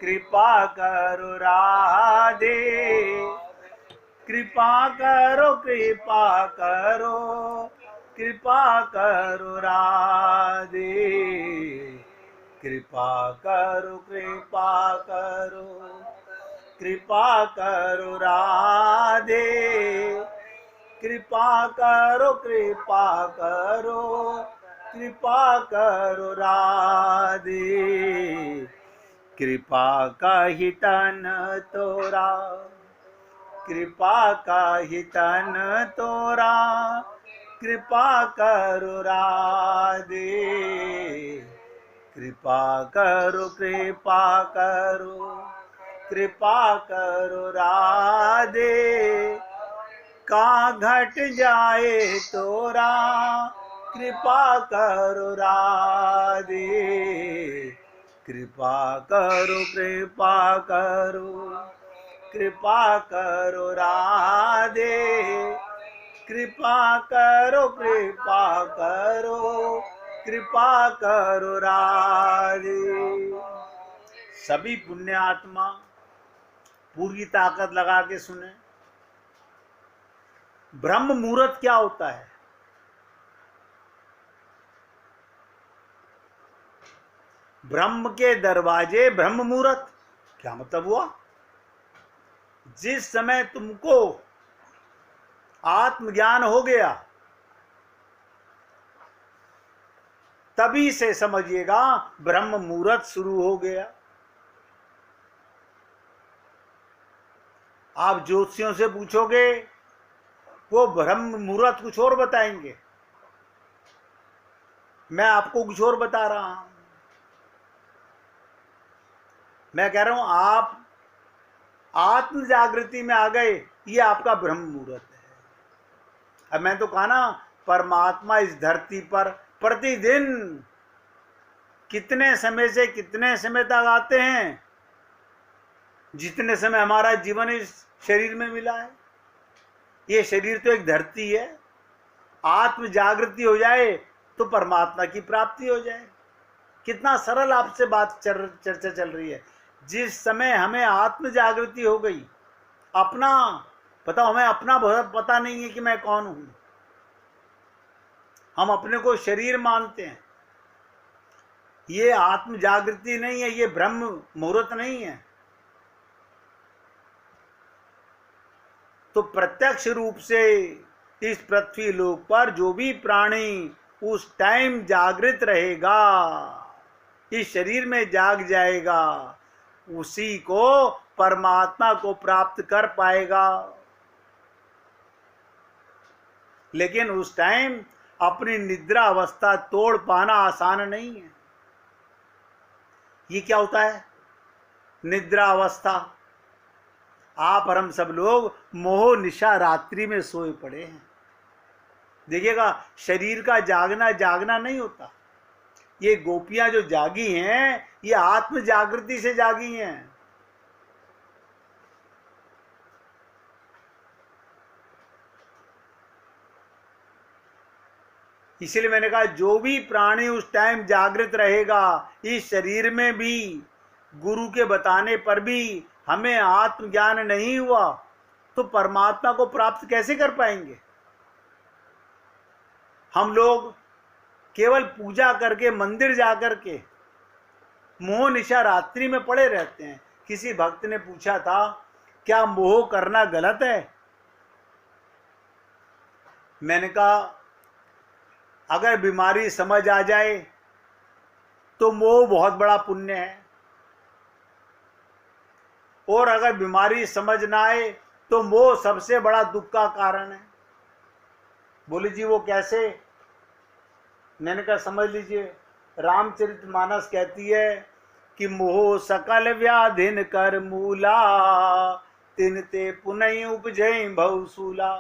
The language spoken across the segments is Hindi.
कृपा करो राधे, कृपा करो कृपा करो, कृपा करो राधे, कृपा करो कृपा करो, कृपा करो राधे, कृपा करो कृपा करो, कृपा करो राधे, कृपा का ही तन तोरा, कृपा का ही तन तोरा, कृपा करो राधे, कृपा करो कृपा करो, कृपा करो राधे, का घट जाए तोरा, कृपा करो राधे, कृपा करो कृपा करो, कृपा करो राधे, कृपा करो कृपा करो, कृपा करो राधे। सभी पुण्य आत्मा पूरी ताकत लगा के सुने। ब्रह्म मुहूर्त क्या होता है? ब्रह्म के दरवाजे ब्रह्म मुहूर्त क्या मतलब हुआ? जिस समय तुमको आत्मज्ञान हो गया तभी से समझिएगा ब्रह्म मुहूर्त शुरू हो गया। आप ज्योतिषियों से पूछोगे वो ब्रह्म मुहूर्त कुछ और बताएंगे, मैं आपको कुछ और बता रहा हूं। मैं कह रहा हूं आप आत्म जागृति में आ गए, ये आपका ब्रह्म मुहूर्त है। अब मैं तो कहा ना, परमात्मा इस धरती पर प्रतिदिन कितने समय से कितने समय तक आते हैं, जितने समय हमारा जीवन इस शरीर में मिला है। ये शरीर तो एक धरती है। आत्म जागृति हो जाए तो परमात्मा की प्राप्ति हो जाए। कितना सरल आपसे बात चर्चा चल रही है। जिस समय हमें आत्म जागृति हो गई, अपना बताओ, हमें अपना बहुत पता नहीं है कि मैं कौन हूं। हम अपने को शरीर मानते हैं। ये आत्म जागृति नहीं है, ये ब्रह्म मुहूर्त नहीं है। तो प्रत्यक्ष रूप से इस पृथ्वी लोक पर जो भी प्राणी उस टाइम जागृत रहेगा, इस शरीर में जाग जाएगा, उसी को परमात्मा को प्राप्त कर पाएगा। लेकिन उस टाइम अपनी निद्रा अवस्था तोड़ पाना आसान नहीं है। ये क्या होता है निद्रा अवस्था? आप और हम सब लोग मोह निशा रात्रि में सोए पड़े हैं। देखिएगा, शरीर का जागना जागना नहीं होता। ये गोपियां जो जागी हैं, ये आत्म जागृति से जागी हैं। इसलिए मैंने कहा जो भी प्राणी उस टाइम जागृत रहेगा, इस शरीर में भी गुरु के बताने पर भी हमें आत्मज्ञान नहीं हुआ तो परमात्मा को प्राप्त कैसे कर पाएंगे? हम लोग केवल पूजा करके, मंदिर जाकर के मोह निशा रात्रि में पड़े रहते हैं। किसी भक्त ने पूछा था, क्या मोह करना गलत है? मैंने कहा अगर बीमारी समझ आ जाए तो मोह बहुत बड़ा पुण्य है, और अगर बीमारी समझ ना आए तो मोह सबसे बड़ा दुख का कारण है। बोले जी वो कैसे? मैंने कहा समझ लीजिए, रामचरितमानस कहती है कि मोह सकल व्याधिन कर मूला, तिन ते पुनई उपजय भवसूला।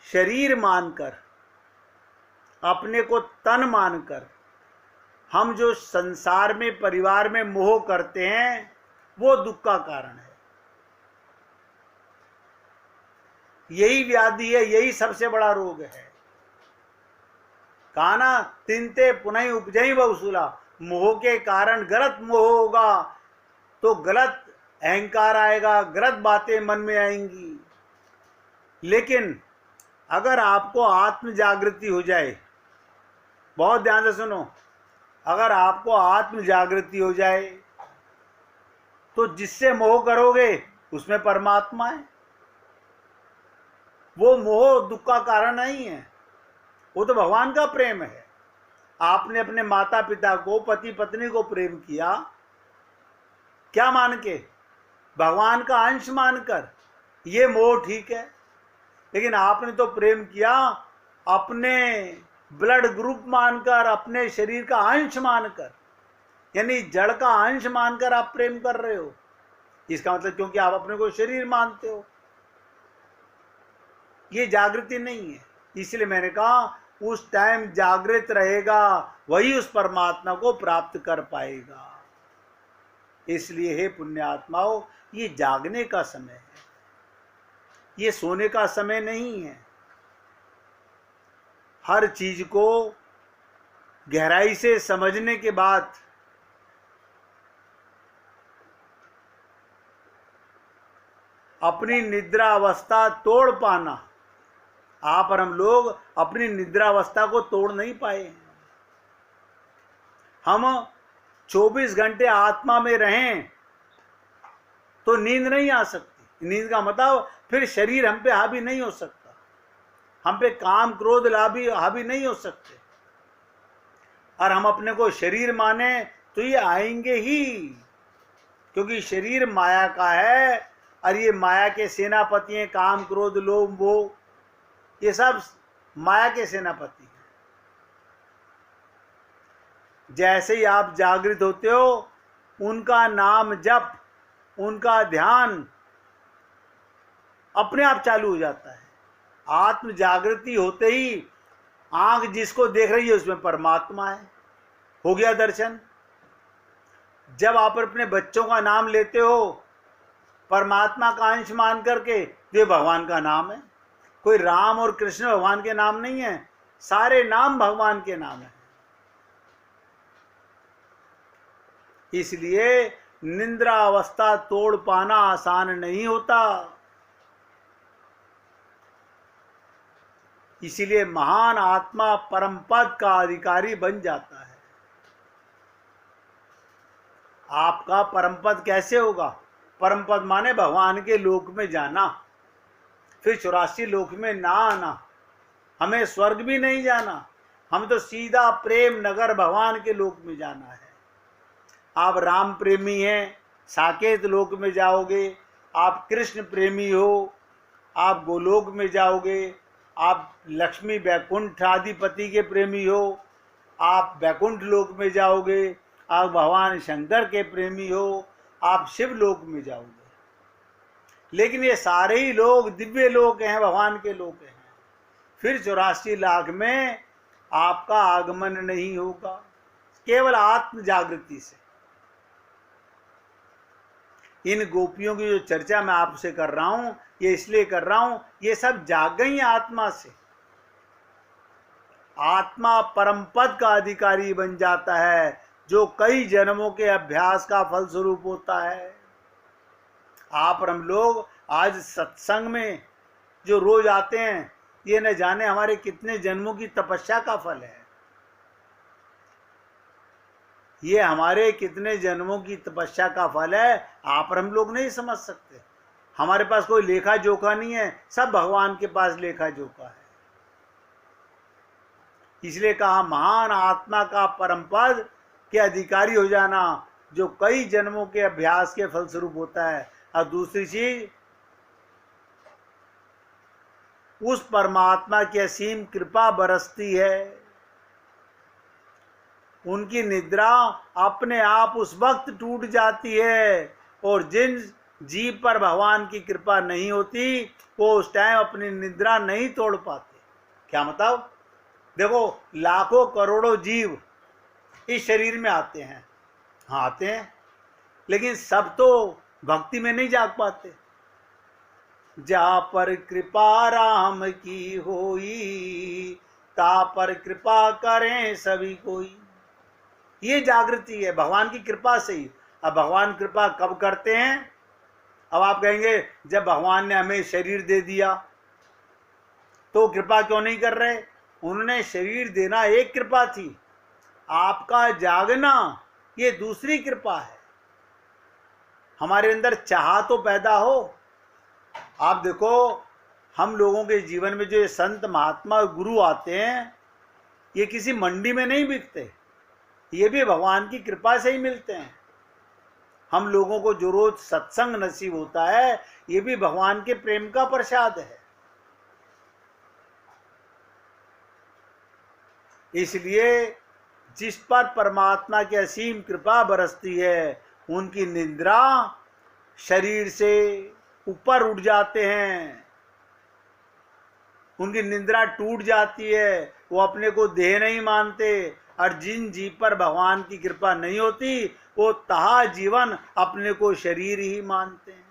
शरीर मानकर, अपने को तन मानकर हम जो संसार में, परिवार में मोह करते हैं, वो दुख का कारण है। यही व्याधि है, यही सबसे बड़ा रोग है। कहा ना, तिनते पुनः उपजई वसूला, मोह के कारण गलत मोह होगा तो गलत अहंकार आएगा, गलत बातें मन में आएंगी। लेकिन अगर आपको आत्म जागृति हो जाए, बहुत ध्यान से सुनो, अगर आपको आत्म जागृति हो जाए तो जिससे मोह करोगे उसमें परमात्मा है। वो मोह दुख का कारण नहीं है, वो तो भगवान का प्रेम है। आपने अपने माता पिता को, पति पत्नी को प्रेम किया, क्या मान के? भगवान का अंश मानकर। ये मोह ठीक है। लेकिन आपने तो प्रेम किया अपने ब्लड ग्रुप मानकर, अपने शरीर का अंश मानकर, यानी जड़ का अंश मानकर आप प्रेम कर रहे हो। इसका मतलब क्योंकि आप अपने को शरीर मानते हो। ये जागृति नहीं है। इसलिए मैंने कहा उस टाइम जागृत रहेगा वही उस परमात्मा को प्राप्त कर पाएगा। इसलिए हे पुण्यात्माओं, ये जागने का समय है, ये सोने का समय नहीं है। हर चीज को गहराई से समझने के बाद अपनी निद्रा अवस्था तोड़ पाना, आप और हम लोग अपनी निद्रा अवस्था को तोड़ नहीं पाए। हम 24 घंटे आत्मा में रहें तो नींद नहीं आ सकती। नींद का मतलब फिर शरीर हम पे हावी नहीं हो सकता, हम पे काम क्रोध हावी नहीं हो सकते। और हम अपने को शरीर माने तो ये आएंगे ही, क्योंकि शरीर माया का है और ये माया के सेनापति हैं। काम क्रोध लोभ मोह, ये सब माया के सेनापति हैं। जैसे ही आप जागृत होते हो, उनका नाम जप, उनका ध्यान अपने आप चालू हो जाता है। आत्म जागृति होते ही आंख जिसको देख रही है उसमें परमात्मा है, हो गया दर्शन। जब आप अपने बच्चों का नाम लेते हो परमात्मा का अंश मान करके, तो ये भगवान का नाम है। कोई राम और कृष्ण भगवान के नाम नहीं है, सारे नाम भगवान के नाम है। इसलिए निद्रा अवस्था तोड़ पाना आसान नहीं होता। इसीलिए महान आत्मा परम पद का अधिकारी बन जाता है। आपका परम पद कैसे होगा? परम पद माने भगवान के लोक में जाना, फिर 84 लोक में ना आना। हमें स्वर्ग भी नहीं जाना, हम तो सीधा प्रेम नगर भगवान के लोक में जाना है। आप राम प्रेमी हैं, साकेत लोक में जाओगे। आप कृष्ण प्रेमी हो, आप गोलोक में जाओगे। आप लक्ष्मी वैकुंठ आदिपति के प्रेमी हो, आप वैकुंठ लोक में जाओगे। आप भगवान शंकर के प्रेमी हो, आप शिव लोक में जाओगे। लेकिन ये सारे ही लोग दिव्य लोक हैं, भगवान के लोक हैं। फिर 84 लाख में आपका आगमन नहीं होगा, केवल आत्म जागृति से। इन गोपियों की जो चर्चा मैं आपसे कर रहा हूं, ये इसलिए कर रहा हूं, ये सब जाग गई आत्मा से। आत्मा परम पद का अधिकारी बन जाता है, जो कई जन्मों के अभ्यास का फलस्वरूप होता है। आप और हम लोग आज सत्संग में जो रोज आते हैं, ये न जाने हमारे कितने जन्मों की तपस्या का फल है। ये हमारे कितने जन्मों की तपस्या का फल है, आप और हम लोग नहीं समझ सकते। हमारे पास कोई लेखा जोखा नहीं है, सब भगवान के पास लेखा जोखा है। इसलिए कहा महान आत्मा का परम पद के अधिकारी हो जाना, जो कई जन्मों के अभ्यास के फलस्वरूप होता है। और दूसरी चीज, उस परमात्मा की असीम कृपा बरसती है। उनकी निद्रा अपने आप उस वक्त टूट जाती है, और जिन जीव पर भगवान की कृपा नहीं होती, वो उस टाइम अपनी निद्रा नहीं तोड़ पाते। क्या मतलब? देखो, लाखों करोड़ों जीव इस शरीर में आते हैं, हाँ आते हैं, लेकिन सब तो भक्ति में नहीं जाग पाते। जा पर कृपा राम की होई, ता पर कृपा करें सभी कोई। ये जागृति है भगवान की कृपा से ही। अब भगवान कृपा कब करते हैं? अब आप कहेंगे जब भगवान ने हमें शरीर दे दिया तो कृपा क्यों नहीं कर रहे? उन्होंने शरीर देना एक कृपा थी, आपका जागना ये दूसरी कृपा है। हमारे अंदर चाह तो पैदा हो। आप देखो, हम लोगों के जीवन में जो संत महात्मा गुरु आते हैं, ये किसी मंडी में नहीं बिकते, ये भी भगवान की कृपा से ही मिलते हैं। हम लोगों को जो रोज सत्संग नसीब होता है, ये भी भगवान के प्रेम का प्रसाद है। इसलिए जिस पर परमात्मा की असीम कृपा बरसती है, उनकी निद्रा शरीर से ऊपर उठ जाते हैं, उनकी निद्रा टूट जाती है, वो अपने को देह नहीं मानते। और जिन जीव पर भगवान की कृपा नहीं होती, वो तहा जीवन अपने को शरीर ही मानते हैं।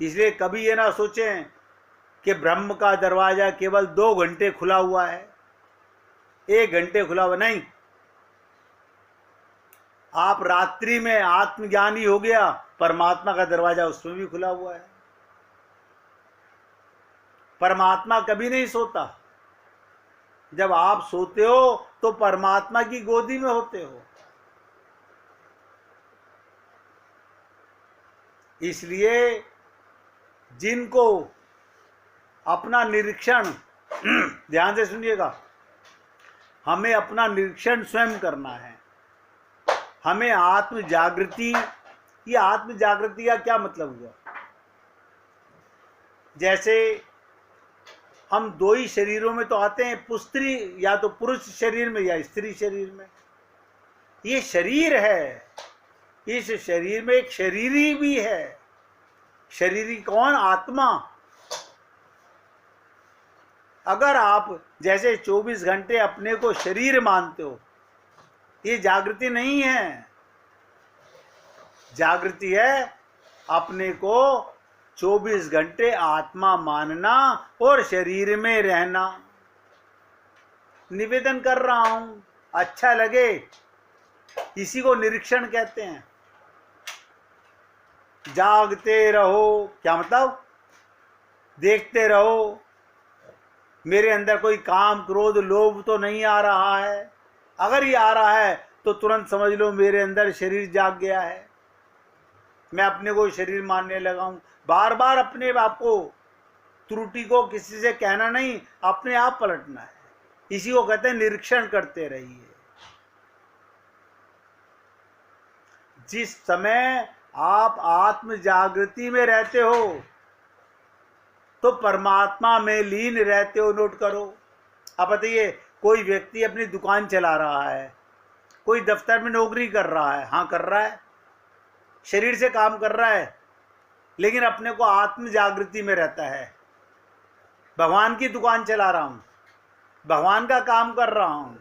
इसलिए कभी ये ना सोचें कि ब्रह्म का दरवाजा केवल 2 घंटे खुला हुआ है, 1 घंटे खुला हुआ नहीं। आप रात्रि में आत्मज्ञानी हो गया, परमात्मा का दरवाजा उसमें भी खुला हुआ है। परमात्मा कभी नहीं सोता। जब आप सोते हो तो परमात्मा की गोदी में होते हो। इसलिए जिनको अपना निरीक्षण ध्यान से सुनिएगा, हमें अपना निरीक्षण स्वयं करना है। हमें आत्म जागृति, ये आत्म जागृति का क्या मतलब हुआ? जैसे हम 2 ही शरीरों में तो आते हैं, पुस्त्री या तो पुरुष शरीर में या स्त्री शरीर में। ये शरीर है, इस शरीर में एक शरीरी भी है। शरीरी कौन? आत्मा। अगर आप जैसे 24 घंटे अपने को शरीर मानते हो, ये जागृति नहीं है। जागृति है अपने को 24 घंटे आत्मा मानना और शरीर में रहना। निवेदन कर रहा हूं, अच्छा लगे, इसी को निरीक्षण कहते हैं। जागते रहो, क्या मतलब? देखते रहो, मेरे अंदर कोई काम क्रोध लोभ तो नहीं आ रहा है। अगर ये आ रहा है तो तुरंत समझ लो मेरे अंदर शरीर जाग गया है, मैं अपने को शरीर मानने लगा हूं। बार बार अपने आप को, त्रुटि को किसी से कहना नहीं, अपने आप पलटना है। इसी को कहते हैं निरीक्षण करते रहिए। जिस समय आप आत्म जागृति में रहते हो तो परमात्मा में लीन रहते हो। नोट करो। अब बताइए, कोई व्यक्ति अपनी दुकान चला रहा है, कोई दफ्तर में नौकरी कर रहा है, हाँ कर रहा है, शरीर से काम कर रहा है, लेकिन अपने को आत्म जागृति में रहता है। भगवान की दुकान चला रहा हूं, भगवान का काम कर रहा हूं,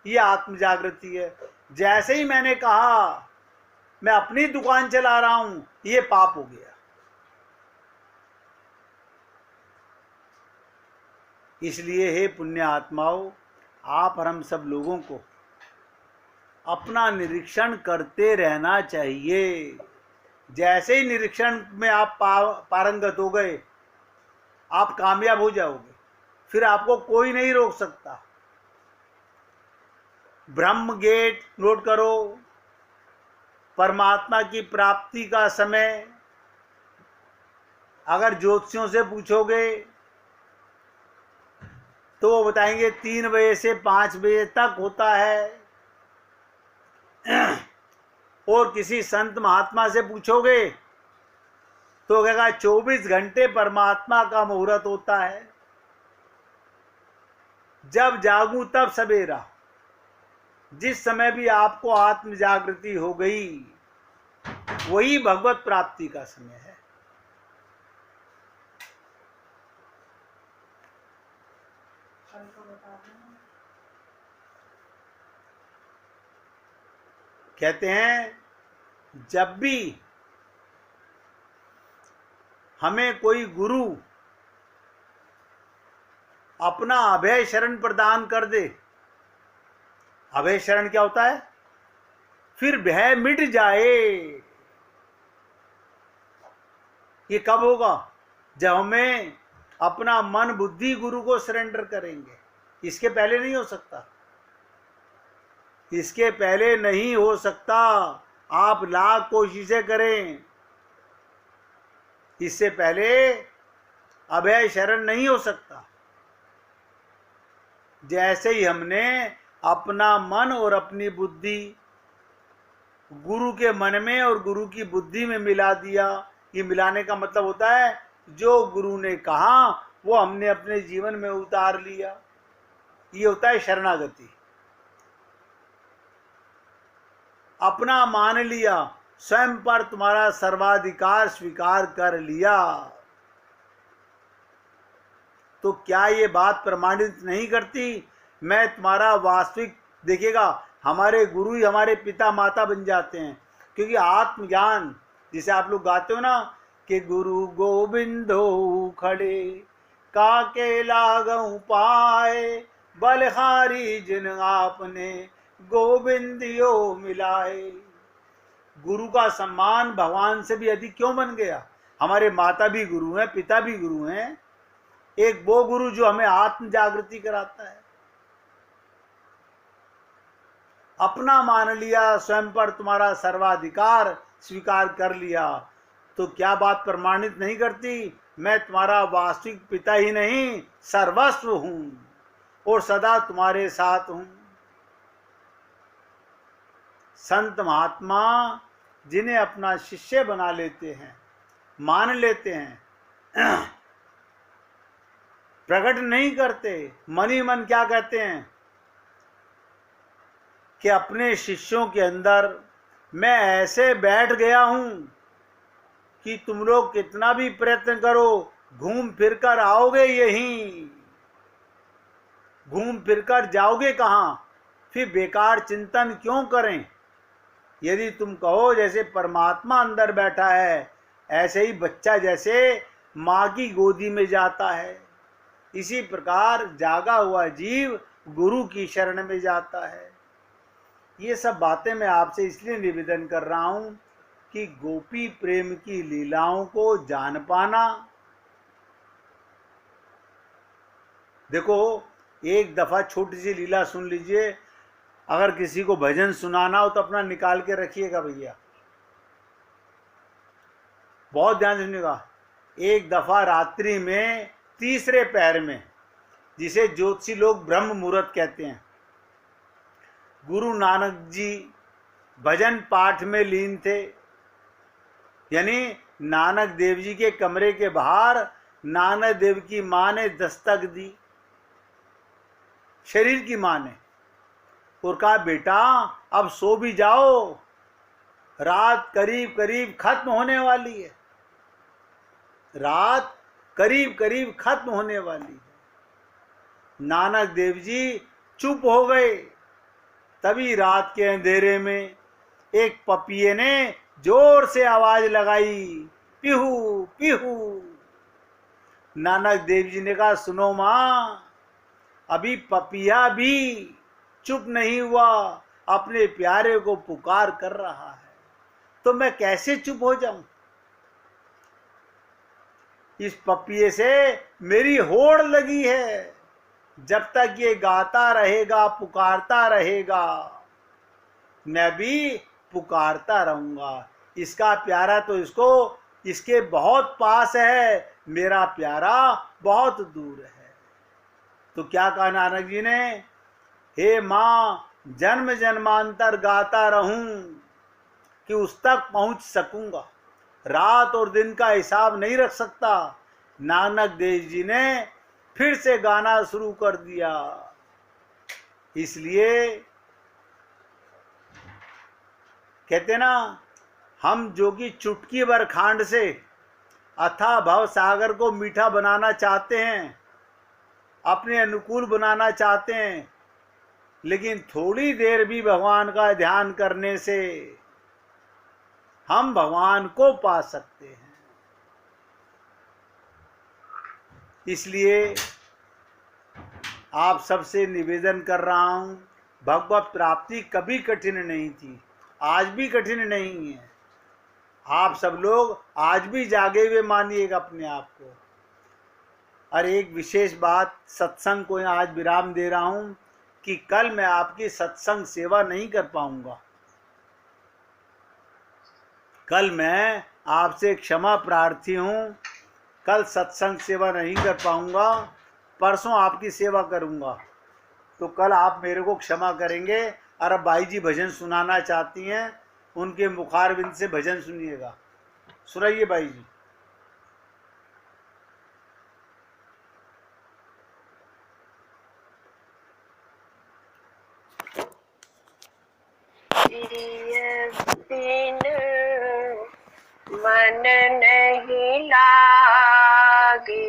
ये आत्म जागृति है। जैसे ही मैंने कहा मैं अपनी दुकान चला रहा हूं, ये पाप हो गया। इसलिए हे पुण्य आत्माओं, आप और हम सब लोगों को अपना निरीक्षण करते रहना चाहिए। जैसे ही निरीक्षण में आप पारंगत हो गए, आप कामयाब हो जाओगे, फिर आपको कोई नहीं रोक सकता। ब्रह्म गेट नोट करो। परमात्मा की प्राप्ति का समय अगर ज्योतिषियों से पूछोगे तो वो बताएंगे 3 बजे से 5 बजे तक होता है। और किसी संत महात्मा से पूछोगे तो कहेगा 24 घंटे परमात्मा का मुहूर्त होता है। जब जागूं तब सवेरा। जिस समय भी आपको आत्म जागृति हो गई, वही भगवत प्राप्ति का समय है। कहते हैं जब भी हमें कोई गुरु अपना अभय शरण प्रदान कर दे। अभय शरण क्या होता है? फिर भय मिट जाए। ये कब होगा? जब हमें अपना मन बुद्धि गुरु को सरेंडर करेंगे। इसके पहले नहीं हो सकता, इसके पहले नहीं हो सकता। आप लाख कोशिशें करें, इससे पहले अभय शरण नहीं हो सकता। जैसे ही हमने अपना मन और अपनी बुद्धि गुरु के मन में और गुरु की बुद्धि में मिला दिया, ये मिलाने का मतलब होता है जो गुरु ने कहा वो हमने अपने जीवन में उतार लिया। ये होता है शरणागति। अपना मान लिया, स्वयं पर तुम्हारा सर्वाधिकार स्वीकार कर लिया। तो क्या ये बात प्रमाणित नहीं करती मैं तुम्हारा वास्तविक? देखिएगा, हमारे गुरु ही हमारे पिता माता बन जाते हैं, क्योंकि आत्मज्ञान जिसे आप लोग गाते हो ना कि गुरु गोविंदो खड़े काके लागऊ पाए, बलहारी जिन आपने गोविंदियो मिलाए। गुरु का सम्मान भगवान से भी अधिक क्यों बन गया? हमारे माता भी गुरु हैं, पिता भी गुरु हैं। एक वो गुरु जो हमें आत्म जागृति कराता है। अपना मान लिया, स्वयं पर तुम्हारा सर्वाधिकार स्वीकार कर लिया। तो क्या बात प्रमाणित नहीं करती मैं तुम्हारा वास्तविक पिता ही नहीं सर्वस्व हूं और सदा तुम्हारे साथ हूं। संत महात्मा जिन्हें अपना शिष्य बना लेते हैं, मान लेते हैं, प्रकट नहीं करते, मन ही मन क्या कहते हैं कि अपने शिष्यों के अंदर मैं ऐसे बैठ गया हूं कि तुम लोग कितना भी प्रयत्न करो घूम फिर कर आओगे यहीं, घूम फिर कर जाओगे कहां? फिर बेकार चिंतन क्यों करें? यदि तुम कहो जैसे परमात्मा अंदर बैठा है, ऐसे ही बच्चा जैसे माँ की गोदी में जाता है, इसी प्रकार जागा हुआ जीव गुरु की शरण में जाता है। ये सब बातें मैं आपसे इसलिए निवेदन कर रहा हूं कि गोपी प्रेम की लीलाओं को जान पाना। देखो, एक दफा छोटी सी लीला सुन लीजिए। अगर किसी को भजन सुनाना हो तो अपना निकाल के रखिएगा भैया, बहुत ध्यान से सुनिएगा। एक दफा रात्रि में तीसरे पैर में, जिसे ज्योतिषी लोग ब्रह्म मुहूर्त कहते हैं, गुरु नानक जी भजन पाठ में लीन थे। यानी नानक देव जी के कमरे के बाहर नानक देव की मां ने दस्तक दी, शरीर की मां ने, और कहा बेटा अब सो भी जाओ, रात करीब करीब खत्म होने वाली है, रात करीब करीब खत्म होने वाली है। नानक देव जी चुप हो गए। तभी रात के अंधेरे में एक पपिये ने जोर से आवाज लगाई, पीहू पीहू। नानक देव जी ने कहा सुनो मां, अभी पपिया भी चुप नहीं हुआ, अपने प्यारे को पुकार कर रहा है, तो मैं कैसे चुप हो जाऊं? इस पपिये से मेरी होड़ लगी है, जब तक ये गाता रहेगा पुकारता रहेगा मैं भी पुकारता रहूंगा। इसका प्यारा तो इसके बहुत पास है, मेरा प्यारा बहुत दूर है। तो क्या कहा नानक जी ने? हे माँ, जन्म जन्मांतर गाता रहूं कि उस तक पहुंच सकूंगा, रात और दिन का हिसाब नहीं रख सकता। नानक देव जी ने फिर से गाना शुरू कर दिया। इसलिए कहते ना, हम जो कि चुटकी भर खांड से अथाह भव सागर को मीठा बनाना चाहते हैं, अपने अनुकूल बनाना चाहते हैं, लेकिन थोड़ी देर भी भगवान का ध्यान करने से हम भगवान को पा सकते हैं। इसलिए आप सबसे निवेदन कर रहा हूँ, भगवत प्राप्ति कभी कठिन नहीं थी, आज भी कठिन नहीं है। आप सब लोग आज भी जागे हुए मानिएगा अपने आप को। और एक विशेष बात, सत्संग को आज विराम दे रहा हूँ कि कल मैं आपकी सत्संग सेवा नहीं कर पाऊंगा। कल मैं आपसे क्षमा प्रार्थी हूँ, कल सत्संग सेवा नहीं कर पाऊंगा, परसों आपकी सेवा करूंगा। तो कल आप मेरे को क्षमा करेंगे। और अब भाई जी भजन सुनाना चाहती हैं, उनके मुखारविंद से भजन सुनिएगा। सुनाइए भाई जी। बिन मन नहीं लागे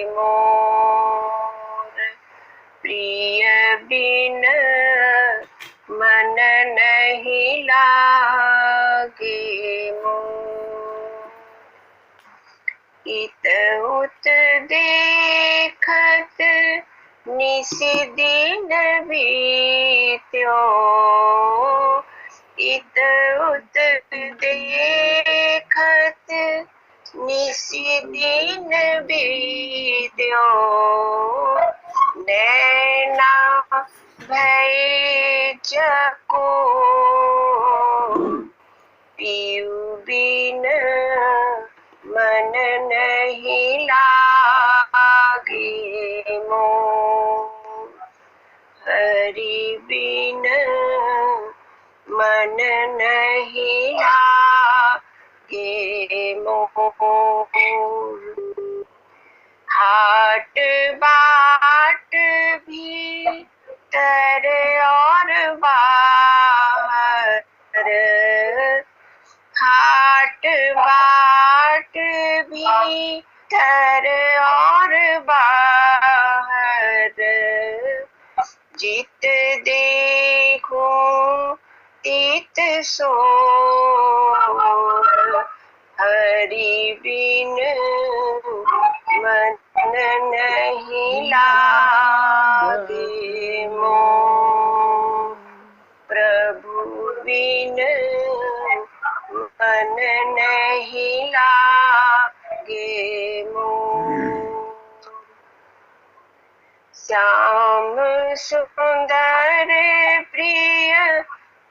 मोर, प्रिय बिन मन नहीं लागे मोर। इत उत देखत निस दिन बीत्यो, इत उत देखत निस दिन बीत्यो, नैना भय चको पियु बिन मन नहीं लागे मोर, हरि बिन मन नहीं लागे मोर। हाट बाट भीतर और बाहर, हाट बाट भीतर और बाहर, जित देखो तित सोर, हरि बिन मन नहीं लागे मोर, प्रभु बिन मन नहीं लागे मोर। श्याम सुंदर प्रिय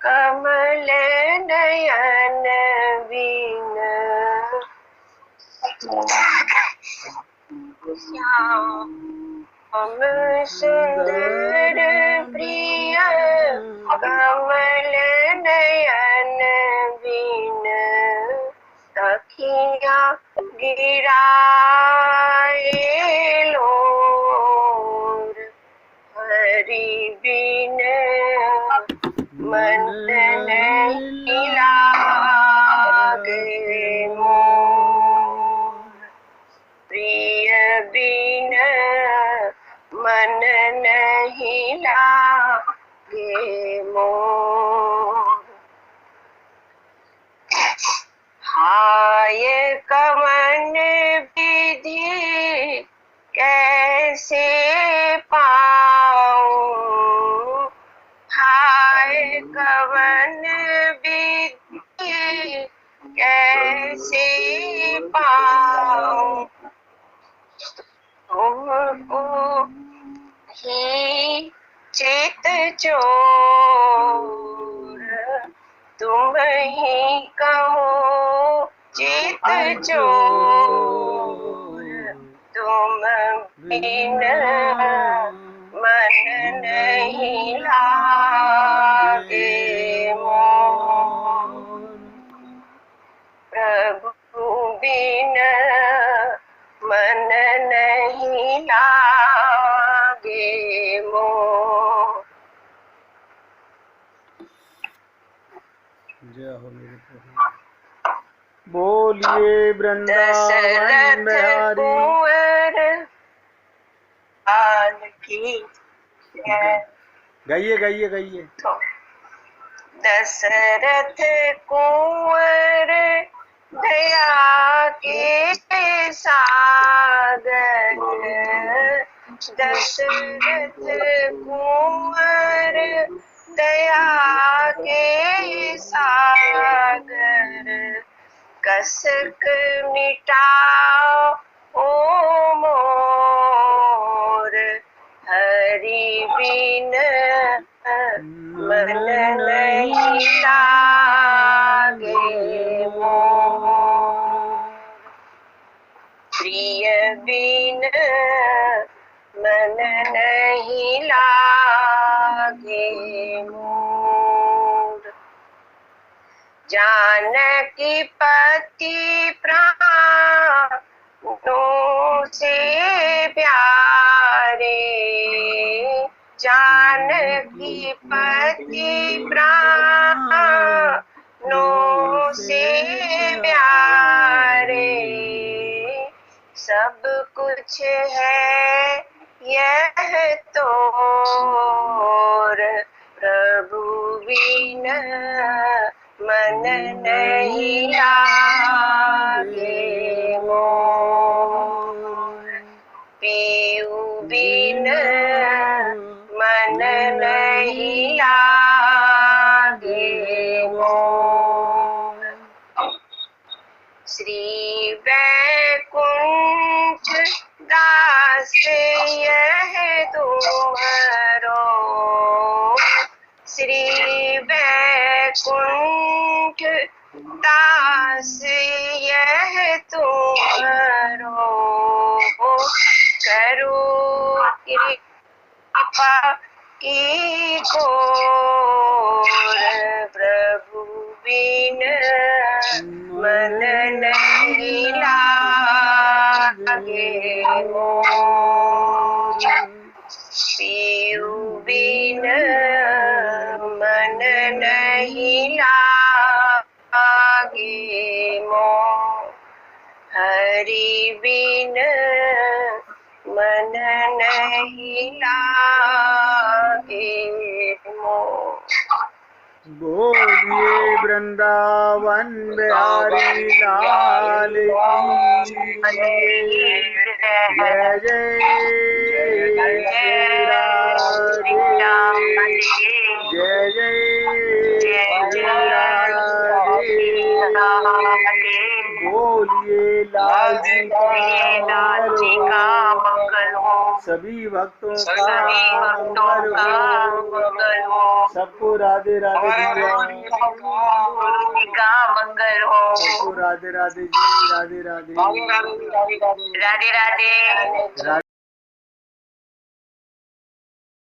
कमल नयन बिन, श्याम सुंदर प्रिय कमल नयन बिन, सखिया गिराए लोर, हरि बिन मन नहीं लागे मोर, प्रिय बिन मन नहीं लागे मोर। हाय कवन विधि कैसे पाऊं, हाय कवन विधि कैसे पाऊं, तुमको ही चित चोर, तुम ही कहो चित चोर, तुम बिन मन नहीं लागे मोर, प्रभु बिन मन नहीं लागे मोर। जय हो मेरे प्रभु। बोलिए वृंदावन बिहारी कुंवर लाल की जय। गाइए गाइए गाइए। दशरथ कुंवर दया के सागर, दशरथ कुंवर दया के सागर कसक मिटाओ ओ मोर हरि बिन मन नहीं लागे मोर प्रिय बिन मन नहीं लागे मोर जानकी पति प्राणों से प्यारे जानकी पति प्राणों से प्यारे सब कुछ है यह तोर प्रभु बिन मन नहीं लागे मोर पीऊ बिन मन नहीं लागे मोर श्री वैकुंठ दास यह तुम्हारो श्री वैकुंठ दास यह तुम्हारो करो कृपा की गोर प्रभु बिन मन नहीं लागे मोर पीऊ बिन मन नहीं लागे मोर हरि बिन मन नहीं लागे मोर बोलिए वृंदावन बिहारी लाल की जय जय श्री राधे जय जय राधे बोलिए लाल जी का मंगल हो सभी भक्तों का मंगल हो सबको राधे राधे का मंगल हो सबको राधे राधे जी राधे राधे राधे राधे